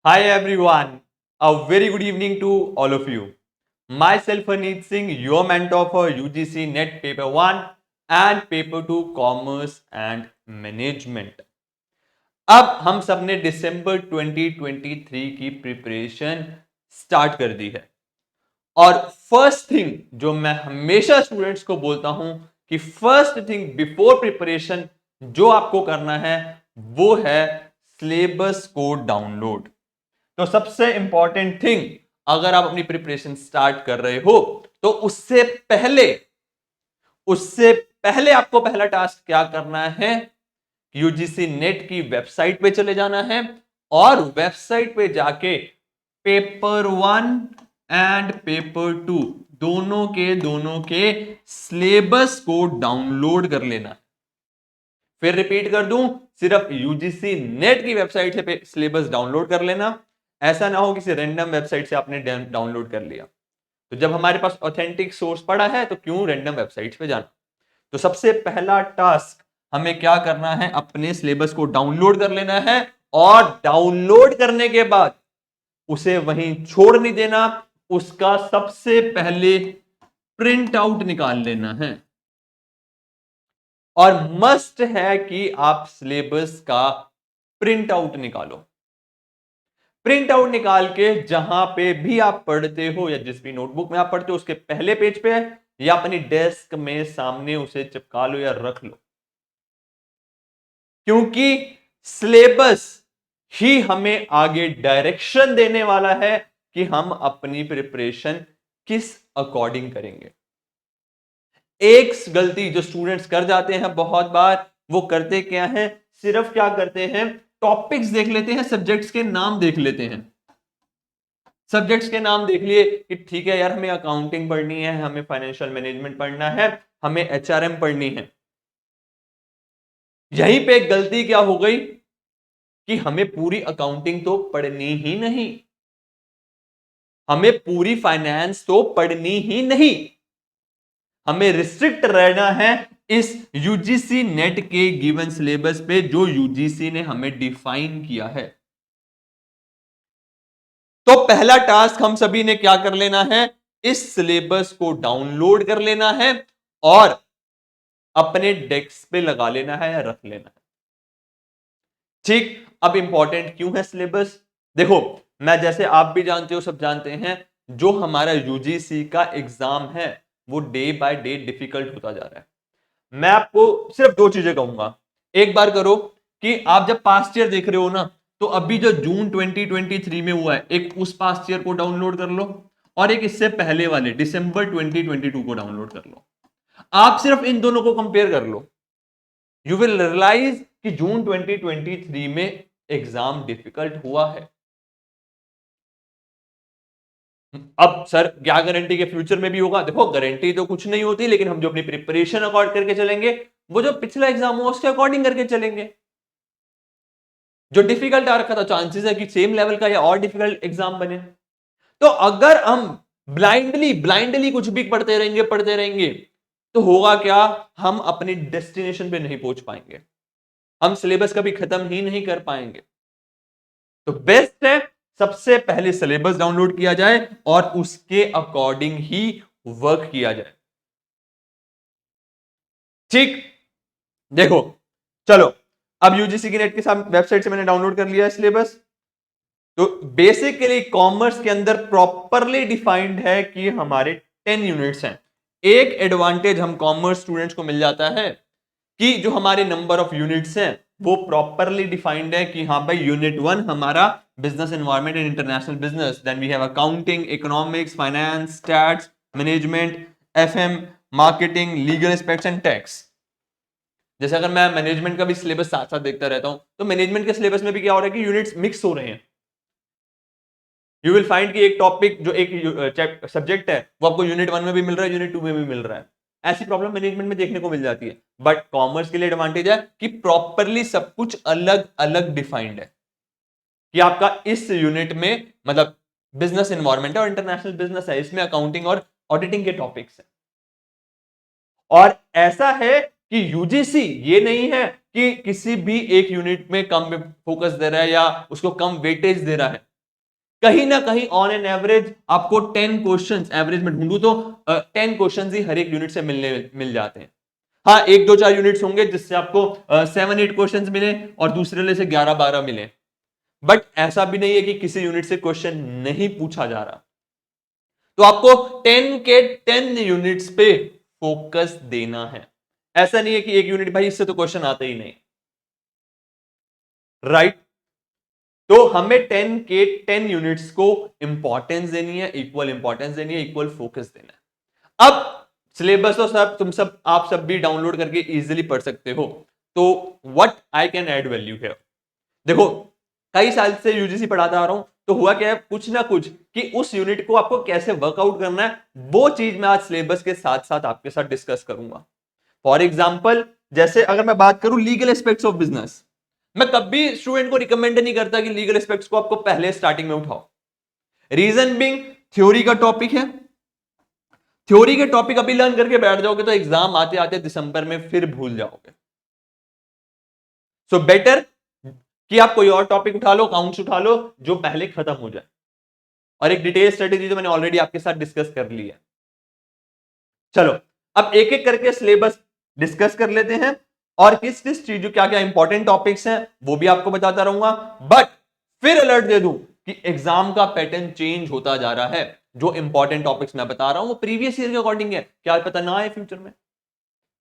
Hi everyone, a very good evening to all of you. Myself Harneet Singh, your mentor for UGC NET Paper 1 and Paper 2 Commerce and Management. अब हम सब ने दिसंबर 2023 की preparation start कर दी है और first thing जो मैं हमेशा स्टूडेंट्स को बोलता हूं कि फर्स्ट थिंग बिफोर प्रिपरेशन जो आपको करना है वो है सिलेबस को डाउनलोड। तो सबसे इंपॉर्टेंट थिंग अगर आप अपनी प्रिपरेशन स्टार्ट कर रहे हो तो उससे पहले आपको पहला टास्क क्या करना है, यूजीसी नेट की वेबसाइट पे चले जाना है और वेबसाइट पे जाके पेपर 1 एंड पेपर 2 दोनों के सिलेबस को डाउनलोड कर लेना। फिर रिपीट कर दूं, सिर्फ यूजीसी नेट की वेबसाइट से सिलेबस डाउनलोड कर लेना। ऐसा ना हो किसी रैंडम वेबसाइट से आपने डाउनलोड कर लिया, तो जब हमारे पास ऑथेंटिक सोर्स पड़ा है तो क्यों रैंडम वेबसाइट पे जाना। तो सबसे पहला टास्क हमें क्या करना है, अपने सिलेबस को डाउनलोड कर लेना है और डाउनलोड करने के बाद उसे वहीं छोड़ नहीं देना, उसका सबसे पहले प्रिंट आउट निकाल लेना है। और मस्ट है कि आप सिलेबस का प्रिंट आउट निकालो। प्रिंट आउट निकाल के जहां पे भी आप पढ़ते हो या जिस भी नोटबुक में आप पढ़ते हो उसके पहले पेज पे या अपनी डेस्क में सामने उसे चिपका लो या रख लो, क्योंकि सिलेबस ही हमें आगे डायरेक्शन देने वाला है कि हम अपनी प्रिपरेशन किस अकॉर्डिंग करेंगे। एक गलती जो स्टूडेंट्स कर जाते हैं बहुत बार, वो करते क्या है, सिर्फ क्या करते हैं, टॉपिक्स देख लेते हैं, सब्जेक्ट्स के नाम देख लेते हैं। सब्जेक्ट्स के नाम देख लिए कि ठीक है यार, हमें अकाउंटिंग पढ़नी है, हमें फाइनेंशियल मैनेजमेंट पढ़ना है, हमें एचआरएम पढ़नी है। यहीं पे एक गलती क्या हो गई कि हमें पूरी अकाउंटिंग तो पढ़नी ही नहीं, हमें पूरी फाइनेंस तो पढ़नी ही नहीं, हमें रिस्ट्रिक्ट रहना है इस यूजीसी नेट के गिवन सिलेबस पे जो यूजीसी ने हमें डिफाइन किया है। तो पहला टास्क हम सभी ने क्या कर लेना है, इस सिलेबस को डाउनलोड कर लेना है और अपने डेस्क पे लगा लेना है या रख लेना है। ठीक, अब इंपॉर्टेंट क्यों है सिलेबस, देखो मैं जैसे आप भी जानते हो, सब जानते हैं, जो हमारा यूजीसी का एग्जाम है वो डे बाय डे डिफिकल्ट होता जा रहा है। मैं आपको सिर्फ दो चीजें कहूंगा, एक बार करो कि आप जब पास्ट ईयर देख रहे हो ना, तो अभी जो जून 2023 में हुआ है, एक उस पास्ट ईयर को डाउनलोड कर लो और एक इससे पहले वाले दिसंबर 2022 को डाउनलोड कर लो। आप सिर्फ इन दोनों को कंपेयर कर लो, यू विल रियलाइज कि जून 2023 में एग्जाम डिफिकल्ट हुआ है। अब सर क्या गारंटी के फ्यूचर में भी होगा, देखो गारंटी तो कुछ नहीं होती, लेकिन हम जो अपनी प्रिपरेशन अकॉर्ड करके चलेंगे, वो जो पिछला एग्जाम हुआ उसके अकॉर्डिंग करके चलेंगे। जो डिफिकल्ट आ रखा था, चांसेस है कि सेम लेवल का या और डिफिकल्ट एग्जाम बने। तो अगर हम ब्लाइंडली ब्लाइंडली कुछ भी पढ़ते रहेंगे तो होगा क्या, हम अपनी डेस्टिनेशन पे नहीं पहुंच पाएंगे, हम सिलेबस कभी खत्म ही नहीं कर पाएंगे। तो बेस्ट है सबसे पहले सिलेबस डाउनलोड किया जाए और उसके अकॉर्डिंग ही वर्क किया जाए। ठीक, देखो चलो, अब यूजीसी की नेट के साथ वेबसाइट से मैंने डाउनलोड कर लिया है सिलेबस। तो बेसिकली कॉमर्स के अंदर प्रॉपरली डिफाइंड है कि हमारे 10 यूनिट्स हैं। एक एडवांटेज हम कॉमर्स स्टूडेंट्स को मिल जाता है कि जो हमारे नंबर ऑफ यूनिट्स हैं वो प्रॉपरली डिफाइंड है कि हाँ भाई, यूनिट 1 हमारा business environment and international business, then we have accounting, economics, finance, stats, management, FM, marketing, legal aspects and tax. जैसे अगर मैं मैनेजमेंट का भी सिलेबस साथ साथ देखता रहता हूं, तो मैनेजमेंट के सिलेबस में भी क्या हो रहा है कि यूनिट्स मिक्स हो रहे हैं। यू विल फाइंड कि एक टॉपिक जो एक सब्जेक्ट है वो आपको यूनिट 1 में भी मिल रहा है, यूनिट 2 में भी मिल रहा है। ऐसी प्रॉब्लम मैनेजमेंट में देखने को मिल जाती है, बट कॉमर्स के लिए एडवांटेज है कि प्रॉपरली सब कुछ अलग अलग डिफाइंड है कि आपका इस यूनिट में मतलब बिजनेस एनवायरनमेंट है और इंटरनेशनल बिजनेस है, इसमें अकाउंटिंग और ऑडिटिंग के टॉपिक्स हैं। और ऐसा है कि यूजीसी ये नहीं है कि किसी भी एक यूनिट में कम फोकस दे रहा है या उसको कम वेटेज दे रहा है। कहीं ना कहीं ऑन एन एवरेज आपको 10 क्वेश्चंस, एवरेज में ढूंढू तो 10 क्वेश्चंस ही हर एक यूनिट से मिल जाते हैं। हाँ, एक दो चार यूनिट्स होंगे जिससे आपको 7-8 क्वेश्चंस मिले और दूसरे वाले से 11-12 मिले, बट ऐसा भी नहीं है कि किसी यूनिट से क्वेश्चन नहीं पूछा जा रहा। तो आपको 10 के 10 यूनिट्स पे फोकस देना है। ऐसा नहीं है कि एक यूनिट भाई इससे तो क्वेश्चन आते ही नहीं, राइट? तो हमें 10 के 10 यूनिट्स को इंपॉर्टेंस देनी है, इक्वल इंपॉर्टेंस देनी है, इक्वल फोकस देना है। अब सिलेबस तो सब तुम सब आप सब भी डाउनलोड करके इजीली पढ़ सकते हो। तो what I can add value here, देखो कई साल से यूजीसी पढ़ाता आ रहा हूं, तो हुआ क्या है, कुछ ना कुछ कि उस यूनिट को आपको कैसे वर्कआउट करना है, वो चीज मैं आज सिलेबस के साथ साथ आपके साथ डिस्कस करूंगा। फॉर एग्जाम्पल, जैसे अगर मैं बात करूं लीगल एस्पेक्ट्स ऑफ बिजनेस, मैं कभी स्टूडेंट को रिकमेंड नहीं करता कि लीगल एस्पेक्ट्स को आपको पहले स्टार्टिंग में उठाओ। रीजन बिंग, थ्योरी का टॉपिक है, थ्योरी के टॉपिक अभी लर्न करके बैठ जाओगे तो एग्जाम आते आते दिसंबर में फिर भूल जाओगे। सो बेटर कि आप कोई और टॉपिक उठा लो, अकाउंट्स उठा लो, जो पहले खत्म हो जाए। और एक डिटेल स्ट्रेटेजी तो मैंने ऑलरेडी आपके साथ डिस्कस कर ली है। चलो अब एक एक करके सिलेबस डिस्कस कर लेते हैं और किस किस चीजों, क्या क्या इंपॉर्टेंट टॉपिक्स हैं वो भी आपको बताता रहूंगा। बट फिर अलर्ट दे दूं कि एग्जाम का पैटर्न चेंज होता जा रहा है। जो इंपॉर्टेंट टॉपिक्स मैं बता रहा हूं वो प्रीवियस ईयर के अकॉर्डिंग है, क्या पता ना आए फ्यूचर में,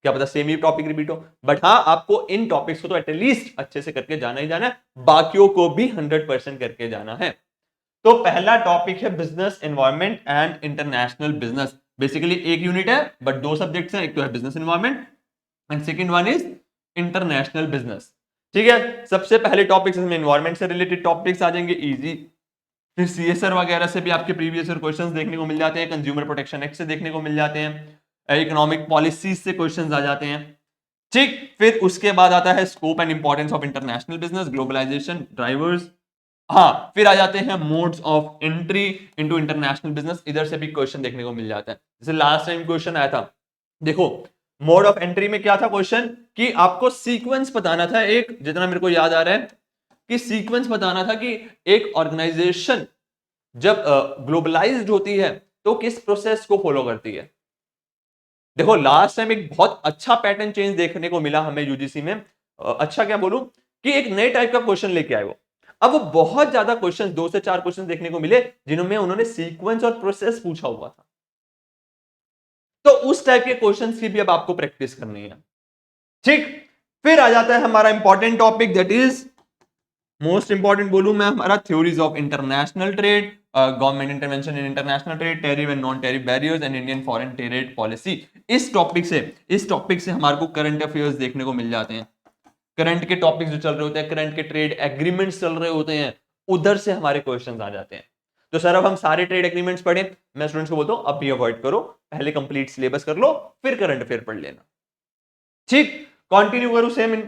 क्या पता सेम ही टॉपिक रिपीट हो। बट हाँ, आपको इन टॉपिक्स को तो एटलीस्ट अच्छे से करके जाना ही जाना है, बाकियों को भी 100% करके जाना है। तो पहला टॉपिक है business environment and international business. Basically एक यूनिट है बट दो सब्जेक्ट्स हैं, एक तो है business environment and second one is international business. ठीक है, सबसे पहले टॉपिक्स इसमें एनवायरनमेंट से रिलेटेड टॉपिक्स आ जाएंगे इजी, फिर सीएसआर वगैरह से भी आपके प्रीवियस ईयर क्वेश्चंस देखने को मिल जाते हैं, कंज्यूमर प्रोटेक्शन एक्ट से देखने को मिल जाते हैं, इकोनॉमिक पॉलिसीज से क्वेश्चंस आ जाते हैं। ठीक, फिर उसके बाद आता है scope and importance of international business, globalisation, drivers. हाँ, फिर आ जाते हैं modes of entry into international business, इधर से भी क्वेश्चन देखने को मिल जाता है। जैसे लास्ट टाइम क्वेश्चन आया था, देखो मोड ऑफ एंट्री में क्या था क्वेश्चन कि आपको सीक्वेंस बताना था, एक जितना मेरे को याद आ रहा है कि सीक्वेंस बताना था कि एक ऑर्गेनाइजेशन जब ग्लोबलाइज्ड होती है तो किस प्रोसेस को फॉलो करती है। देखो लास्ट टाइम एक बहुत अच्छा पैटर्न चेंज देखने को मिला हमें यूजीसी में, अच्छा क्या बोलूं कि एक नए टाइप का क्वेश्चन लेके आए वो। अब वो बहुत ज्यादा क्वेश्चन, 2 से 4 क्वेश्चन देखने को मिले जिनमें उन्होंने सीक्वेंस और प्रोसेस पूछा हुआ था। तो उस टाइप के क्वेश्चंस की भी अब आपको प्रैक्टिस करनी है। ठीक, फिर आ जाता है हमारा important topic, that is most important बोलूं मैं, हमारा theories of international trade, government intervention in international trade, tariff and non tariff barriers and Indian foreign trade policy. इस टॉपिक से हमारे को करंट अफेयर्स देखने को मिल जाते हैं। करंट के टॉपिक्स जो चल रहे होते हैं, करंट के ट्रेड एग्रीमेंट्स चल रहे होते हैं, उधर से हमारे क्वेश्चंस आ जाते हैं। तो सर अब हम सारे ट्रेड एग्रीमेंट्स पढ़ें, मैं स्टूडेंट्स को बोलता हूं अभी अवॉइड करो, पहले कंप्लीट सिलेबस कर लो फिर करंट अफेयर पढ़ लेना। ठीक, कंटिन्यू करूं सेम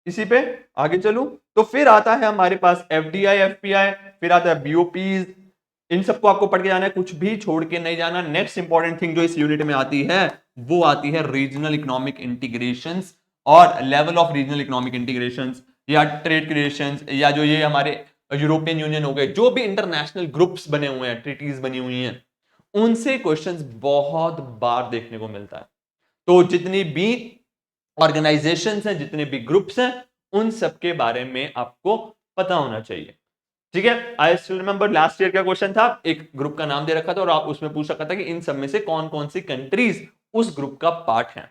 इसी पे आगे चलूं, तो फिर आता है हमारे पास एफडीआई, एफपीआई, फिर आता है बीओपीज। इन सबको आपको पढ़ के जाना है, कुछ भी छोड़ के नहीं जाना। नेक्स्ट इंपॉर्टेंट थिंग जो इस यूनिट में आती है वो आती है रीजनल इकोनॉमिक इंटीग्रेशंस और level of regional economic integrations या ट्रेड क्रिएशंस, या जो ये हमारे यूरोपियन यूनियन हो गए, जो भी इंटरनेशनल ग्रुप्स बने हुए हैं, ट्रीटीज बनी हुई हैं, उनसे क्वेश्चंस बहुत बार देखने को मिलता है। तो जितनी भी ऑर्गेनाइजेशंस हैं, जितने भी ग्रुप्स हैं, उन सब के बारे में आपको पता होना चाहिए। ठीक है, I still remember last year का क्वेश्चन था, एक ग्रुप का नाम दे रखा था और आप उसमें पूछ रखा था कि इन सब में से कौन कौन सी कंट्रीज उस ग्रुप का पार्ट है।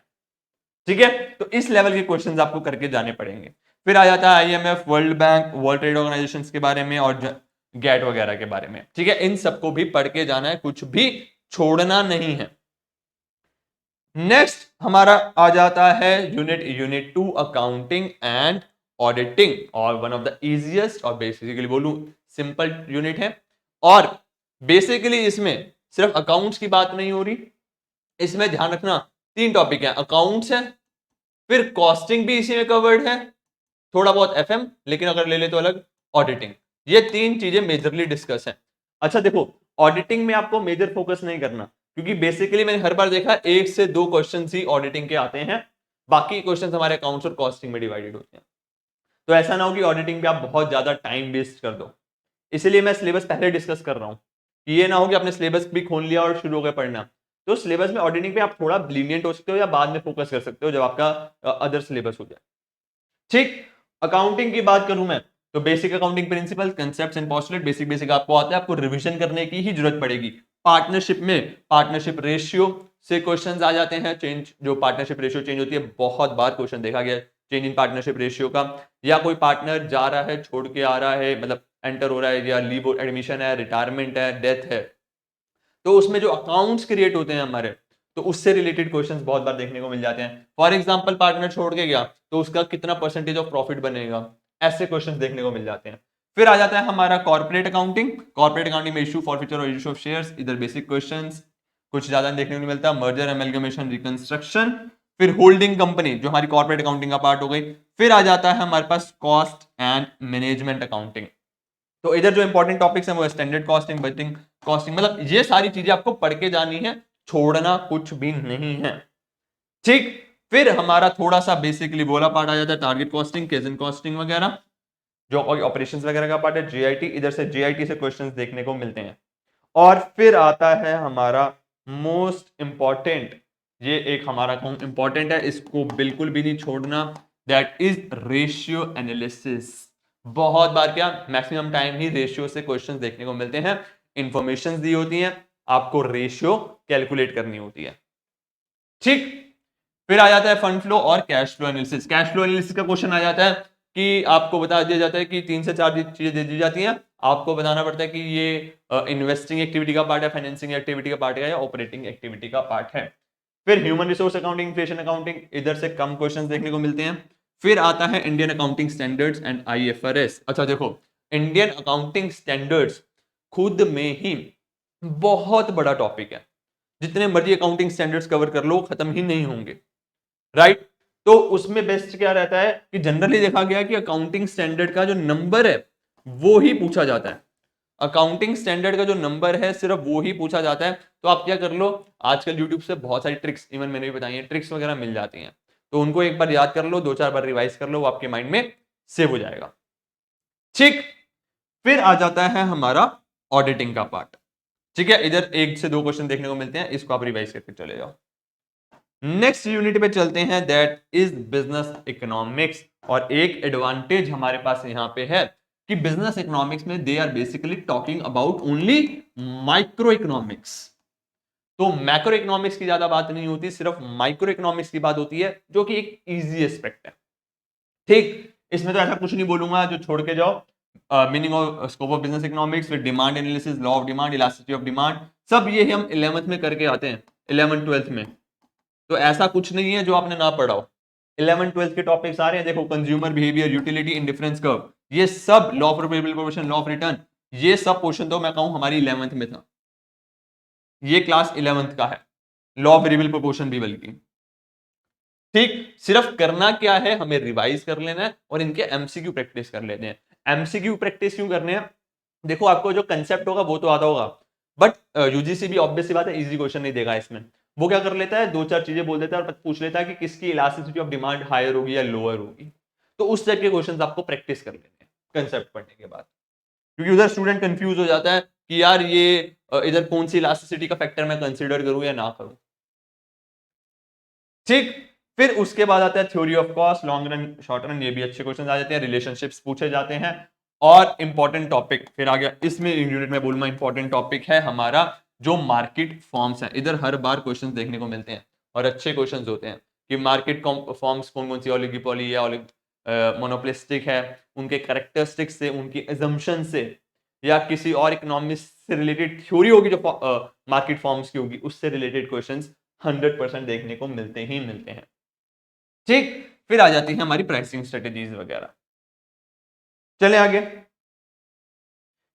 ठीक है, तो इस लेवल के क्वेश्चंस आपको करके जाने पड़ेंगे। फिर आ जाता है IMF, world bank, world trade organisation के बारे में और गेट वगैरह के बारे में। ठीक है, इन सबको भी पढ़ के जाना है, कुछ भी छोड़ना नहीं है। नेक्स्ट हमारा आ जाता है यूनिट 2 अकाउंटिंग एंड ऑडिटिंग, और वन ऑफ द इजीएस्ट और बेसिकली बोलूं सिंपल यूनिट है। और बेसिकली इसमें सिर्फ अकाउंट्स की बात नहीं हो रही, इसमें ध्यान रखना 3 टॉपिक है, अकाउंट्स है, फिर कॉस्टिंग भी इसी में कवर्ड है, थोड़ा बहुत एफएम, लेकिन अगर ले ले तो अलग, ऑडिटिंग। ये 3 चीजें मेजरली डिस्कस है। अच्छा देखो, ऑडिटिंग में आपको मेजर फोकस नहीं करना, क्योंकि बेसिकली मैंने हर बार देखा 1 से 2 क्वेश्चन ही ऑडिटिंग के आते हैं, बाकी क्वेश्चन हमारे अकाउंट्स और कॉस्टिंग में डिवाइडेड होते हैं। तो ऐसा ना हो कि ऑडिटिंग पे आप बहुत ज्यादा टाइम वेस्ट कर दो। इसलिए मैं सिलेबस पहले डिस्कस कर रहा हूं कि ये ना हो कि आपने सिलेबस भी खोल लिया और शुरू हो गए पढ़ना। तो सिलेबस में ऑडिटिंग पे आप थोड़ा लीनियंट हो सकते हो या बाद में फोकस कर सकते हो जब आपका अदर सिलेबस हो जाए। ठीक, अकाउंटिंग की बात करूं मैं तो basic accounting principle, concepts and postulate basic basic आपको आता है, आपको रिवीजन करने की ही जरूरत पड़ेगी। पार्टनरशिप में पार्टनरशिप रेशियो से क्वेश्चंस आ जाते हैं, चेंज जो पार्टनरशिप रेशियो चेंज होती है, बहुत बार क्वेश्चन देखा गया चेंज इन पार्टनरशिप रेशियो का, या कोई पार्टनर जा रहा है छोड़ के आ रहा है, मतलब एंटर हो रहा है, या लीव एडमिशन है, रिटायरमेंट है, डेथ है, तो उसमें जो अकाउंट्स क्रिएट होते हैं हमारे, तो उससे रिलेटेड क्वेश्चंस बहुत बार देखने को मिल जाते हैं। फॉर एग्जांपल पार्टनर छोड़ के गया तो उसका कितना परसेंटेज ऑफ प्रॉफिट बनेगा, ऐसे क्वेश्चंस देखने को मिल जाते हैं। फिर आ जाता है हमारा कॉर्पोरेट अकाउंटिंग। कॉर्पोरेट अकाउंटिंग में इशू फॉरफीचर और इशू ऑफ शेयर्स, इधर बेसिक क्वेश्चंस कुछ ज्यादा देखने को नहीं मिलता। Merger, amalgamation, reconstruction. फिर होल्डिंग कंपनी जो हमारी कॉर्पोरेट अकाउंटिंग का पार्ट हो गई। फिर आ जाता है हमारे पास कॉस्ट एंड मैनेजमेंट अकाउंटिंग। तो इधर जो इंपॉर्टेंट टॉपिक्स हैं वो स्टैंडर्ड कॉस्टिंग, बजटिंग, कॉस्टिंग, मतलब ये सारी चीजें आपको पढ़ के जानी है, छोड़ना कुछ भी नहीं है। ठीक, फिर हमारा थोड़ा सा बेसिकली बोला पार्ट आ जाता है टारगेट कॉस्टिंग, केजन कॉस्टिंग वगैरह, जो ऑपरेशंस वगैरह का पार्ट है, जीआईटी, इधर से जीआईटी से क्वेश्चंस देखने को मिलते हैं। और फिर आता है हमारा मोस्ट इंपॉर्टेंट, ये एक हमारा इंपॉर्टेंट है, इसको बिल्कुल भी नहीं छोड़ना, दैट इज रेशियो एनालिसिस। बहुत बार क्या मैक्सिमम टाइम ही रेशियो से क्वेश्चंस देखने को मिलते हैं, इंफॉर्मेशन दी होती हैं, आपको रेशियो कैलकुलेट करनी होती है। ठीक, फिर आ जाता है फंड फ्लो और cash flow analysis. Cash flow analysis का क्वेश्चन आ जाता है कि आपको बता दिया जाता है कि 3 से 4 चीजें दे दी जाती हैं, आपको बताना पड़ता है कि ये इन्वेस्टिंग एक्टिविटी का पार्ट है, फाइनेंसिंग एक्टिविटी का पार्ट है, या ऑपरेटिंग एक्टिविटी का पार्ट है। फिर human resource accounting, inflation accounting, इधर से कम क्वेश्चन देखने को मिलते हैं। फिर आता है Indian accounting standards and IFRS. अच्छा देखो, इंडियन अकाउंटिंग स्टैंडर्ड्स खुद में ही बहुत बड़ा टॉपिक है, जितने मर्जी अकाउंटिंग स्टैंडर्ड्स कवर कर लो खत्म ही नहीं होंगे, राइट। तो उसमें बेस्ट क्या रहता है कि जनरली देखा गया कि अकाउंटिंग स्टैंडर्ड का जो नंबर है वो ही पूछा जाता है, अकाउंटिंग स्टैंडर्ड का जो नंबर है सिर्फ वो ही पूछा जाता है। तो आप क्या कर लो, आजकल यूट्यूब से बहुत सारी ट्रिक्स, इवन मैंने भी बताई है, ट्रिक्स वगैरह मिल जाती हैं, तो उनको एक बार याद कर लो, 2-4 बार रिवाइज कर लो, वो आपके माइंड में सेव हो जाएगा। ठीक, फिर आ जाता है हमारा ऑडिटिंग का पार्ट। ठीक है, इधर 1 से 2 क्वेश्चन देखने को मिलते हैं, इसको आप रिवाइज करके चले जाओ। नेक्स्ट यूनिट पे चलते हैं, दैट इज बिजनेस इकोनॉमिक्स। और एक एडवांटेज हमारे पास यहां पे है कि बिजनेस इकोनॉमिक्स में they are basically talking about only micro economics. तो मैक्रो इकोनॉमिक्स की ज्यादा बात नहीं होती, सिर्फ माइक्रो इकोनॉमिक्स की बात होती है, जो कि एक इजी एस्पेक्ट है। ठीक, इसमें तो ऐसा कुछ नहीं बोलूंगा जो छोड़ के जाओ। Meaning of scope of business economics, फिर demand analysis, law of demand, elasticity of demand, सब ये हम 11th में करके आते हैं, 11th 12th में। तो ऐसा कुछ नहीं है जो आपने ना पढ़ा हो, 11th 12th के टॉपिक सारे हैं। देखो, consumer behaviour, utility, indifference curve, ये सब, law of probable proportion, law of return, ये सब पोर्शन तो मैं कहूं हमारी 11th में था, ये क्लास 11th का है, लॉ ऑफ वेरिएबल प्रोपोर्शन भी बल्कि। ठीक, सिर्फ करना क्या है, हमें रिवाइज कर लेना है और इनके एमसीक्यू प्रैक्टिस कर लेते हैं। एमसीक्यू प्रैक्टिस क्यों करने हैं, देखो आपको जो कंसेप्ट होगा वो तो आता होगा, बट यूजीसी भी ऑब्वियस सी बात है इजी क्वेश्चन नहीं देगा इसमें। वो क्या कर लेता है, 2-4 चीजें बोल देता है और पूछ लेता है कि किसकी इलास्टिसिटी ऑफ डिमांड हायर होगी या लोअर होगी। तो उस टाइप के क्वेश्चन आपको प्रैक्टिस कर लेने हैं कंसेप्ट पढ़ने के बाद, क्योंकि उधर स्टूडेंट कंफ्यूज हो जाता है कि यार ये इधर कौन सी इलास्टिसिटी का फैक्टर मैं कंसिडर करूं या ना करूं। ठीक, फिर उसके बाद आता है theory of cost, long run, short run, ये भी अच्छे क्वेश्चन आ जाते हैं, रिलेशनशिप्स पूछे जाते हैं। और इंपॉर्टेंट टॉपिक फिर आ गया, इसमें यूनिट में बोलूंगा इंपॉर्टेंट टॉपिक है हमारा जो मार्केट फॉर्म्स है। इधर हर बार क्वेश्चन देखने को मिलते हैं और अच्छे क्वेश्चन होते हैं कि मार्केट फॉर्म्स कौन कौन सी, ओलिगोपोली या मोनोपोलिस्टिक है, उनके कैरेक्टरिस्टिक्स से, उनकी एजम्पशन से, या किसी और इकोनॉमिक्स से रिलेटेड थ्योरी होगी जो मार्केट फॉर्म्स की होगी, उससे रिलेटेड क्वेश्चंस 100% देखने को मिलते ही मिलते हैं। ठीक, फिर आ जाती है हमारी प्राइसिंग स्ट्रेटेजीज वगैरह। चले आगे,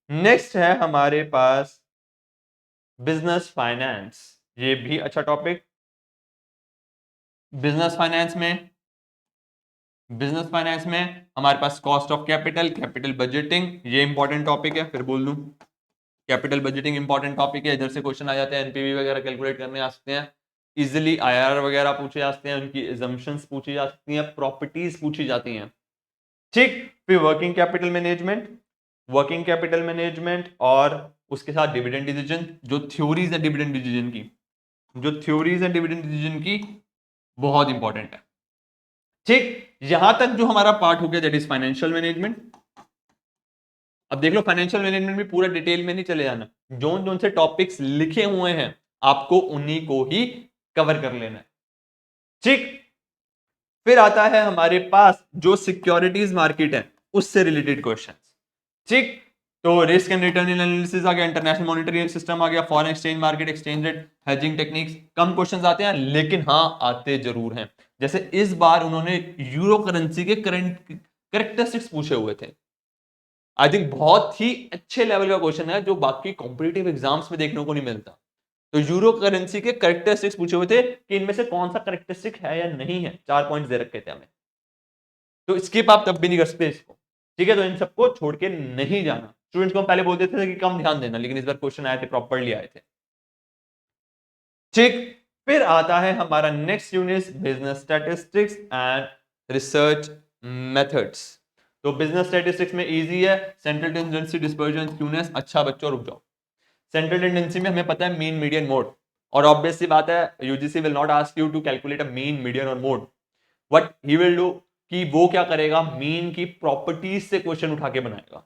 नेक्स्ट है हमारे पास बिजनेस फाइनेंस, ये भी अच्छा टॉपिक। बिजनेस फाइनेंस में हमारे पास cost of capital, capital budgeting, ये इंपॉर्टेंट टॉपिक है, फिर बोल दूं कैपिटल बजटिंग इंपॉर्टेंट टॉपिक है। इधर से क्वेश्चन आ जाते हैं, एनपीवी वगैरह कैलकुलेट करने आ सकते हैं, इजिली आईआरआर वगैरह पूछे जा सकते हैं, उनकी एजम्पशंस पूछी जा सकती हैं, प्रॉपर्टीज पूछी जाती हैं। ठीक, फिर working capital management, working capital management और उसके साथ डिविडेंड डिसीजन, जो थ्योरीज है डिविडेंड डिसीजन की, जो थ्योरीज है डिविडेंड डिसीजन की, बहुत इंपॉर्टेंट है। ठीक, यहां तक जो हमारा पार्ट हो गया दैट इज फाइनेंशियल मैनेजमेंट। अब देख लो फाइनेंशियल मैनेजमेंट में पूरा डिटेल में नहीं चले जाना, जोन जोन से टॉपिक्स लिखे हुए हैं आपको उन्हीं को ही कवर कर लेना है। ठीक, फिर आता है हमारे पास जो सिक्योरिटीज मार्केट है उससे रिलेटेड क्वेश्चंस। ठीक, तो रिस्क एंड रिटर्न एनालिसिस आ गया, इंटरनेशनल मॉनिटरी सिस्टम आ गया, foreign exchange market, exchange rate, hedging techniques. कम क्वेश्चंस आते हैं लेकिन हाँ आते जरूर हैं। जैसे इस बार उन्होंने यूरो करेंसी के करंट करेक्टरिस्टिक्स पूछे हुए थे। आई थिंक बहुत ही अच्छे लेवल का क्वेश्चन है जो बाकी कॉम्पिटिटिव एग्जाम्स में देखने को नहीं मिलता। तो यूरो करेंसी के करेक्टरिस्टिक्स पूछे हुए थे कि इनमें से कौन सा करेक्टरिस्टिक है या नहीं है, 4 पॉइंट्स दे रखे थे हमें। तो स्किप आप तब भी नहीं कर सकते इसको। ठीक है, तो इन सबको छोड़ के नहीं जाना। स्टूडेंट्स को हम पहले बोलते थे कि कम ध्यान देना, लेकिन इस बार क्वेश्चन आए थे, प्रॉपरली आए थे। ठीक, फिर आता है हमारा next unit business statistics and research methods. तो बिजनेस स्टैटिस्टिक्स में इजी है, सेंट्रल टेंडेंसी, डिस्पर्जन, स्क्यूनेस। अच्छा बच्चों रुक जाओ, सेंट्रल टेंडेंसी में हमें पता है मीन, मीडियन, मोड। और ऑब्वियस सी बात है UGC will not ask you to calculate a mean, median और mode. What he will do कि वो क्या करेगा, मीन की प्रॉपर्टीज से क्वेश्चन उठा के बनाएगा।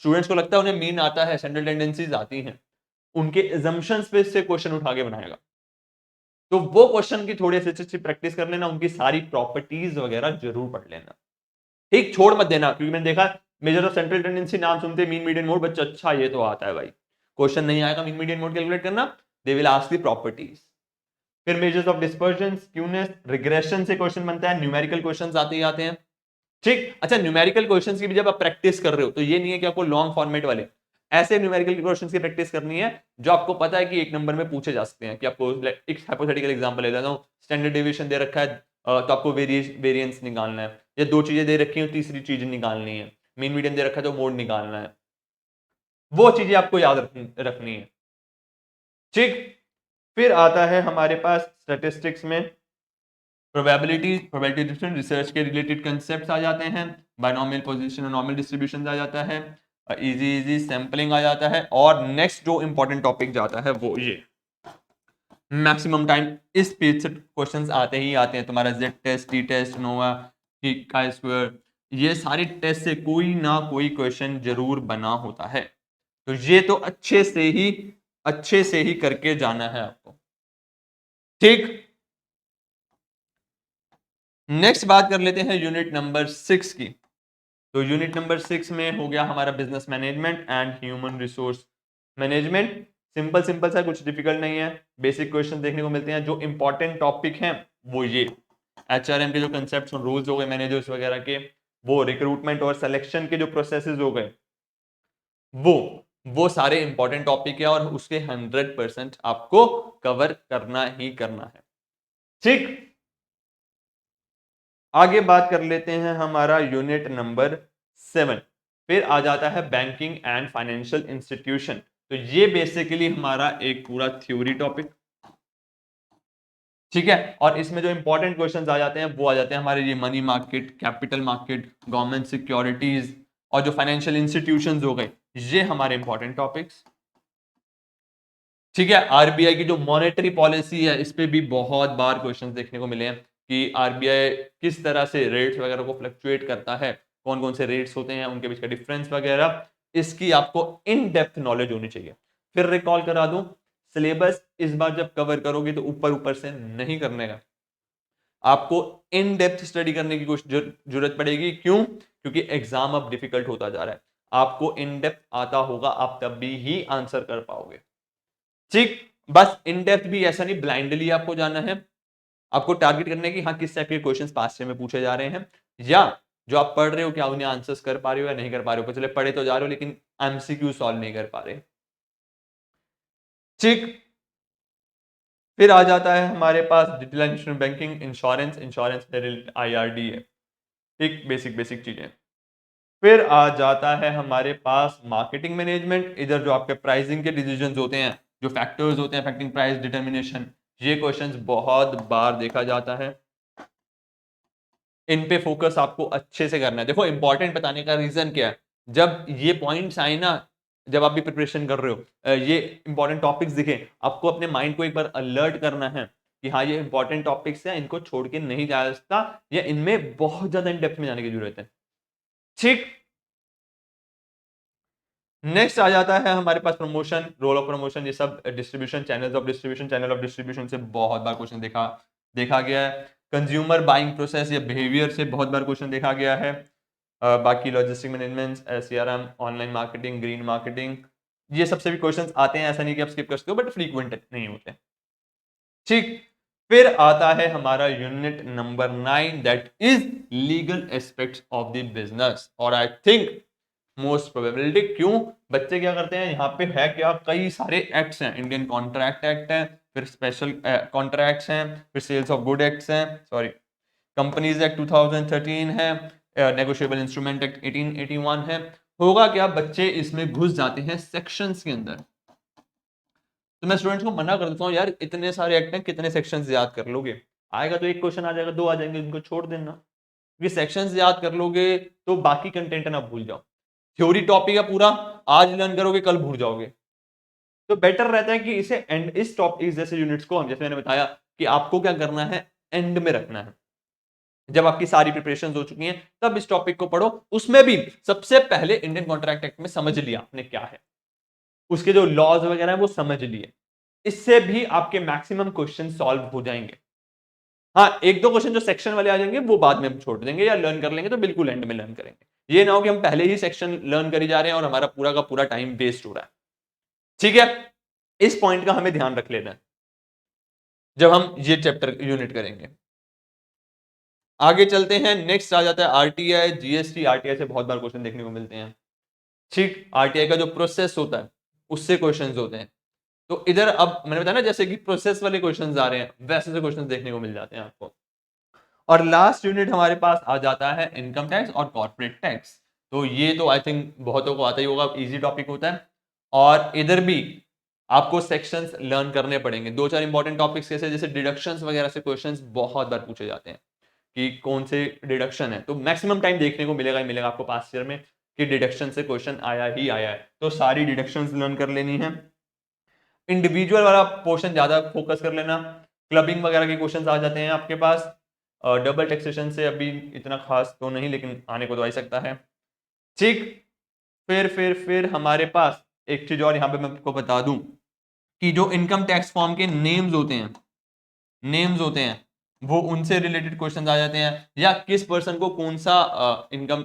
स्टूडेंट्स को लगता है उन्हें मीन आता है, सेंट्रल टेंडेंसीज आती हैं, उनके assumptions पे से क्वेश्चन उठा के बनाएगा। तो वो क्वेश्चन की थोड़ी अच्छी प्रैक्टिस कर लेना, उनकी सारी प्रॉपर्टीज वगैरह जरूर पढ़ लेना। ठीक, छोड़ मत देना, क्योंकि मैंने देखा मेजर ऑफ सेंट्रल टेंडेंसी नाम सुनते मीन, मीडियन, मोड, बच्चा अच्छा ये तो आता है भाई, क्वेश्चन नहीं आएगा मीन, मीडियन, मोड कैलकुलेट करना, they will ask the properties. फिर measures of dispersion, skewness, regression से क्वेश्चन बनता है, न्यूमेरिकल क्वेश्चंस आते ही आते हैं। ठीक, अच्छा न्यूमेरिकल क्वेश्चंस की भी जब आप प्रैक्टिस कर रहे हो तो ये नहीं है कि आपको लॉन्ग फॉर्मेट वाले, ऐसे न्यूमेरिकल क्वेश्चंस की प्रैक्टिस करनी है जो आपको पता है कि एक नंबर में पूछे जा सकते हैं। कि आपको एक हाइपोथेटिकल एग्जांपल ले लेता हूं, स्टैंडर्ड डेविएशन दे रखा है, तो आपको वेरिएंस निकालना है, या दो चीजें दे रखी हैं, तीसरी चीज निकालनी है, मीन मीडियन दे रखा है तो मोड निकालना है, वो चीजें आपको याद रखनी है। ठीक, फिर आता है हमारे पास स्टैटिस्टिक्स में प्रोबेबिलिटी डिस्ट्रीब्यूशन, रिसर्च के रिलेटेड कंसेप्ट्स आ जाते हैं, बायनॉमियल पोजीशन, नॉर्मल डिस्ट्रीब्यूशन आ जाता है, इजी सैंपलिंग आ जाता है, और नेक्स्ट जो इंपॉर्टेंट टॉपिक जाता है वो ये मैक्सिमम टाइम। इस पेज से क्वेश्चंस आते ही आते हैं, तुम्हारा जेड टेस्ट, टी टेस्ट, नोवा, का स्क्वायर, ये सारे टेस्ट से कोई ना कोई क्वेश्चन जरूर बना होता है। तो ये तो अच्छे से ही करके जाना है आपको। ठीक, नेक्स्ट बात कर लेते हैं यूनिट नंबर 6 की। तो यूनिट नंबर 6 में हो गया हमारा business management and human resource management. Simple simple सा, कुछ डिफिकल्ट नहीं है, बेसिक क्वेश्चन देखने को मिलते हैं। जो इंपॉर्टेंट टॉपिक हैं वो ये एचआरएम के जो कंसेप्ट और रूल्स हो गए मैनेजर्स वगैरह के, वो रिक्रूटमेंट और सिलेक्शन के जो प्रोसेसेस हो गए, वो सारे इंपॉर्टेंट टॉपिक है और उसके 100% आपको कवर करना ही करना है। ठीक, आगे बात कर लेते हैं हमारा यूनिट नंबर 7। फिर आ जाता है बैंकिंग एंड फाइनेंशियल इंस्टीट्यूशन। तो ये बेसिकली हमारा एक पूरा थ्योरी टॉपिक, ठीक है। और इसमें जो इंपॉर्टेंट क्वेश्चंस आ जाते हैं वो आ जाते हैं हमारे ये money market, capital market, government securities, और जो फाइनेंशियल इंस्टीट्यूशंस हो गए, ये हमारे इंपॉर्टेंट टॉपिक्स। ठीक है, आरबीआई की जो मॉनेटरी पॉलिसी है इस पे भी बहुत बार क्वेश्चंस देखने को मिले हैं कि आरबीआई किस तरह से रेट्स वगैरह को फ्लक्चुएट करता है, कौन कौन से रेट्स होते हैं, उनके बीच का डिफरेंस वगैरह, इसकी आपको इन डेप्थ नॉलेज होनी चाहिए। फिर रिकॉल करा दूं, सिलेबस इस बार जब कवर करोगे तो ऊपर ऊपर से नहीं करने का, आपको इन डेप्थ स्टडी करने की जरूरत पड़ेगी। क्यों? क्योंकि एग्जाम अब डिफिकल्ट होता जा रहा है। आपको इन डेप्थ आता होगा, आप तब भी ही आंसर कर पाओगे। ठीक, बस इन डेप्थ भी ऐसा नहीं ब्लाइंडली आपको जाना है, आपको टारगेट करने की हाँ किस टाइप के क्वेश्चंस पास में पूछे जा रहे हैं, या जो आप पढ़ रहे हो क्या उन्हें आंसर्स कर पा रहे हो या नहीं कर पा रहे हो। चले पढ़े तो जा रहे हो लेकिन एमसीक्यू सॉल्व नहीं कर पा रहे। ठीक, फिर आ जाता है हमारे पास digital banking, insurance, insurance IRDA। ठीक, बेसिक बेसिक चीजें। फिर आ जाता है हमारे पास मार्केटिंग मैनेजमेंट। इधर जो आपके प्राइसिंग के डिसीजंस होते हैं, जो फैक्टर्स होते हैं अफेक्टिंग प्राइस डिटर्मिनेशन, ये क्वेश्चंस बहुत बार देखा जाता है। इन पे फोकस आपको अच्छे से करना है। देखो इंपॉर्टेंट बताने का रीजन क्या है, जब ये पॉइंट्स आए ना, जब आप भी प्रिपरेशन कर रहे हो, ये इंपॉर्टेंट टॉपिक्स दिखे, आपको अपने माइंड को एक बार अलर्ट करना है कि हाँ ये इंपॉर्टेंट टॉपिक्स हैं, इनको छोड़ के नहीं जा सकता, या इनमें बहुत ज्यादा इन डेप्थ में जाने की जरूरत है। ठीक, नेक्स्ट आ जाता है हमारे पास प्रमोशन, रोल ऑफ प्रमोशन, ये सब distribution, channels of distribution, channel of distribution से बहुत बार क्वेश्चन देखा गया है। कंज्यूमर बाइंग प्रोसेस या बिहेवियर से बहुत बार क्वेश्चन देखा गया है। बाकी logistic management, CRM, online marketing, green marketing, ये सबसे भी क्वेश्चंस आते हैं, ऐसा नहीं कि आप स्किप कर सकते हो, बट फ्रीक्वेंट नहीं होते। ठीक, फिर आता है हमारा unit number 9, that is legal aspects of the business. और आई थिंक मोस्ट प्रोबेबिलिटी, क्यों बच्चे क्या करते हैं, यहाँ पे है क्या, कई सारे एक्ट्स हैं, इंडियन कॉन्ट्रैक्ट एक्ट है, फिर स्पेशल कॉन्ट्रैक्ट्स हैं, फिर सेल्स ऑफ गुड एक्ट्स हैं, सॉरी कंपनीज एक्ट 2013 है, नेगोशिएबल इंस्ट्रूमेंट एक्ट 1881 है। होगा क्या, बच्चे इसमें घुस जाते हैं सेक्शंस के अंदर। तो मैं स्टूडेंट्स को मना कर देता हूँ, यार इतने सारे एक्ट हैं, कितने सेक्शंस याद कर लोगे, आएगा तो एक क्वेश्चन आ जाएगा, दो आ जाएंगे, उनको छोड़ देना, क्योंकि सेक्शंस याद कर लोगे तो बाकी कंटेंट ना भूल जाओ। थ्योरी टॉपिक है पूरा, आज लर्न करोगे कल भूल जाओगे, तो बेटर रहता है कि इसे एंड, इस टॉपिक जैसे यूनिट्स को हम, जैसे मैंने बताया कि आपको क्या करना है, एंड में रखना है। जब आपकी सारी प्रिपरेशन हो चुकी हैं तब इस टॉपिक को पढ़ो। उसमें भी सबसे पहले इंडियन कॉन्ट्रैक्ट एक्ट में समझ लिया आपने क्या है, उसके जो लॉज वगैरह है वो समझ लिए, इससे भी आपके मैक्सिमम क्वेश्चन सॉल्व हो जाएंगे। हाँ, एक दो क्वेश्चन जो सेक्शन वाले आ जाएंगे वो बाद में हम छोड़ देंगे या लर्न कर लेंगे, तो बिल्कुल एंड में लर्न करेंगे। ये ना हो कि हम पहले ही सेक्शन लर्न करी जा रहे हैं और हमारा पूरा का पूरा टाइम वेस्ट हो रहा है। ठीक है, इस पॉइंट का हमें ध्यान रख लेना है जब हम ये चैप्टर यूनिट करेंगे। आगे चलते हैं, नेक्स्ट आ जाता है आरटीआई, जीएसटी। आरटीआई से बहुत बार क्वेश्चन देखने को मिलते हैं। ठीक, आरटीआई का जो प्रोसेस होता है उससे क्वेश्चंस होते हैं। तो इधर अब मैंने बताया ना, जैसे कि प्रोसेस वाले क्वेश्चंस आ रहे हैं, वैसे से क्वेश्चंस देखने को मिल जाते हैं आपको। और लास्ट यूनिट हमारे पास आ जाता है इनकम टैक्स और कॉर्पोरेट टैक्स। तो ये तो आई थिंक बहुतों को आता ही होगा, इजी टॉपिक होता है। और इधर भी आपको सेक्शंस लर्न करने पड़ेंगे। दो चार इंपॉर्टेंट टॉपिक्स कैसे, जैसे डिडक्शंस वगैरह से क्वेश्चंस बहुत बार पूछे जाते हैं कि कौन से डिडक्शन है, तो मैक्सिमम टाइम देखने को मिलेगा ही मिलेगा आपको पास्ट ईयर में कि डिडक्शन से क्वेश्चन आया ही आया है, तो सारी डिडक्शंस लर्न कर लेनी है। इंडिविजुअल वाला पोर्शन ज्यादा फोकस कर लेना, क्लबिंग वगैरह के क्वेश्चंस आ जाते हैं आपके पास। डबल टैक्सेशन से अभी इतना खास तो नहीं, लेकिन आने को तो आ ही सकता है। ठीक, फिर हमारे पास एक चीज और यहाँ पे मैं आपको बता दूं कि जो इनकम टैक्स फॉर्म के नेम्स होते हैं वो उनसे रिलेटेड क्वेश्चंस आ जाते हैं, या किस पर्सन को कौन सा इनकम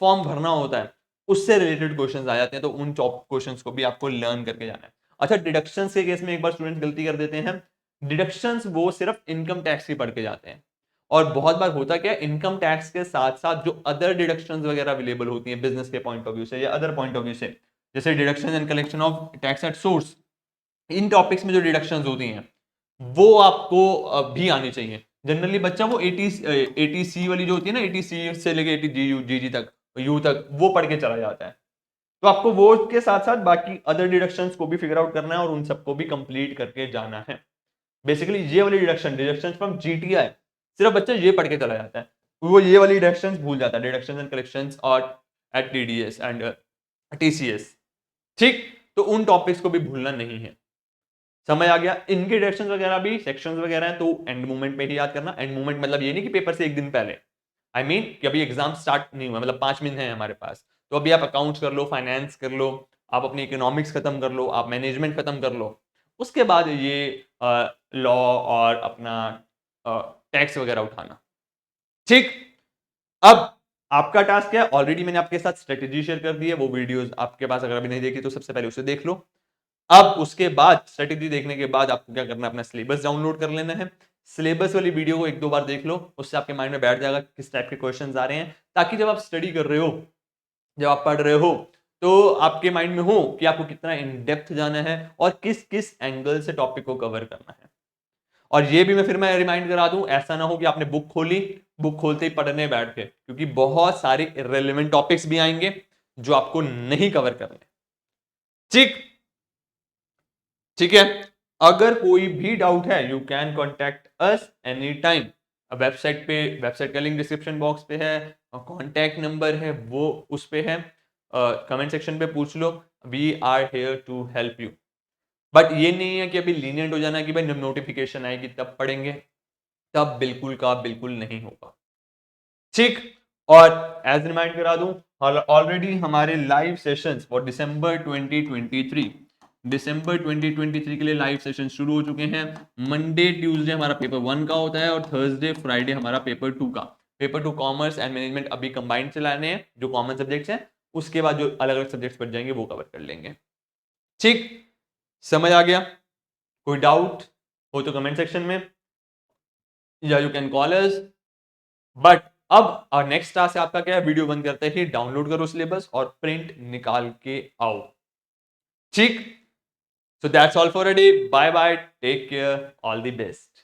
फॉर्म भरना होता है उससे रिलेटेड क्वेश्चंस आ जाते हैं। तो उन टॉप क्वेश्चंस को भी आपको लर्न करके जाना है। अच्छा, डिडक्शंस के केस में एक बार स्टूडेंट गलती कर देते हैं, डिडक्शंस वो सिर्फ इनकम टैक्स ही पढ़ के जाते हैं, और बहुत बार होता क्या है, इनकम टैक्स के साथ साथ जो अदर डिडक्शंस वगैरह अवेलेबल होती हैं बिजनेस के पॉइंट ऑफ व्यू से या अदर पॉइंट ऑफ व्यू से, जैसे deduction and collection of tax at source, in topics में जो डिडक्शंस होती हैं वो आपको भी आनी चाहिए। जनरली बच्चा वो 80C वाली जो होती है ना, 80C से लेके 80 जी तक, यू तक, वो पढ़ के चला जाता है। तो आपको वो के साथ साथ बाकी अदर डिडक्शंस को भी फिगर आउट करना है और उन सबको भी कंप्लीट करके जाना है। बेसिकली ये वाली डिडक्शन फ्रॉम जीटीआई सिर्फ बच्चा ये पढ़ के चला जाता है, वो ये वाली डिडक्शंस भूल जाता है, डिडक्शंस एंड कलेक्शंस और एट टीडीएस एंड टीसीएस। ठीक, तो उन टॉपिक्स को भी भूलना नहीं है। समझ आ गया, इनके डायरेक्शंस वगैरह भी सेक्शंस वगैरह हैं, तो एंड मोमेंट में ही याद करना। एंड मोमेंट मतलब ये नहीं कि पेपर से एक दिन पहले, आई मीन कि अभी एग्जाम स्टार्ट नहीं हुआ, मतलब 5 महीने हैं हमारे पास, तो अभी आप अकाउंट्स कर लो, फाइनेंस कर लो, आप अपनी इकोनॉमिक्स खत्म कर लो, आप मैनेजमेंट खत्म कर लो, उसके बाद ये लॉ और अपना टैक्स वगैरह उठाना। ठीक, अब आपका टास्क क्या है, ऑलरेडी मैंने आपके साथ स्ट्रेटेजी शेयर कर दी है, वो वीडियोस आपके पास अगर अभी नहीं देखी तो सबसे पहले उसे देख लो। अब उसके बाद स्ट्रेटेजी देखने के बाद आपको क्या करना है, अपना सिलेबस डाउनलोड कर लेना है। सिलेबस वाली वीडियो को एक दो बार देख लो, उससे आपके माइंड में बैठ जाएगा किस टाइप के क्वेश्चंस आ रहे हैं, ताकि जब आप स्टडी कर रहे हो, जब आप पढ़ रहे हो, तो आपके माइंड में हो कि आपको कितना इन डेप्थ जाना है और किस किस एंगल से टॉपिक को कवर करना है। और ये भी मैं रिमाइंड करा दूं, ऐसा ना हो कि आपने बुक खोली, बुक खोलते ही पढ़ने बैठ गए, क्योंकि बहुत सारे इररिलेवेंट टॉपिक्स भी आएंगे जो आपको नहीं कवर करने। ठीक, ठीक है, अगर कोई भी डाउट है you can contact us any time. Website का लिंक डिस्क्रिप्शन बॉक्स पे है, कॉन्टैक्ट नंबर है वो उस पे है, कमेंट सेक्शन पे पूछ लो, we are here to help you. But ये नहीं है कि अभी लीनियंट हो जाना कि भाई नोटिफिकेशन आएगी तब पढ़ेंगे, तब बिल्कुल का बिल्कुल नहीं होगा, ठीक। और एज रिमाइंड करा दूं, ऑलरेडी हमारे लाइव सेशंस फॉर दिसंबर 2023 के लिए लाइव सेशन शुरू हो चुके हैं। मंडे ट्यूसडे हमारा पेपर 1 का होता है और थर्सडे फ्राइडे हमारा पेपर 2 का। पेपर 2 कॉमर्स एंड मैनेजमेंट अभी कंबाइंड चलाने हैं, जो कॉमन सब्जेक्ट्स हैं, उसके बाद जो अलग अलग सब्जेक्ट्स बच जाएंगे वो कवर कर लेंगे, ठीक। समझ आ गया? कोई डाउट हो तो कमेंट सेक्शन में, या you can call us. But अब नेक्स्ट टास्क आपका क्या है, वीडियो बंद करते ही डाउनलोड करो सिलेबस और प्रिंट निकाल के आओ, ठीक। So that's all for a day, bye bye, take care, all the best.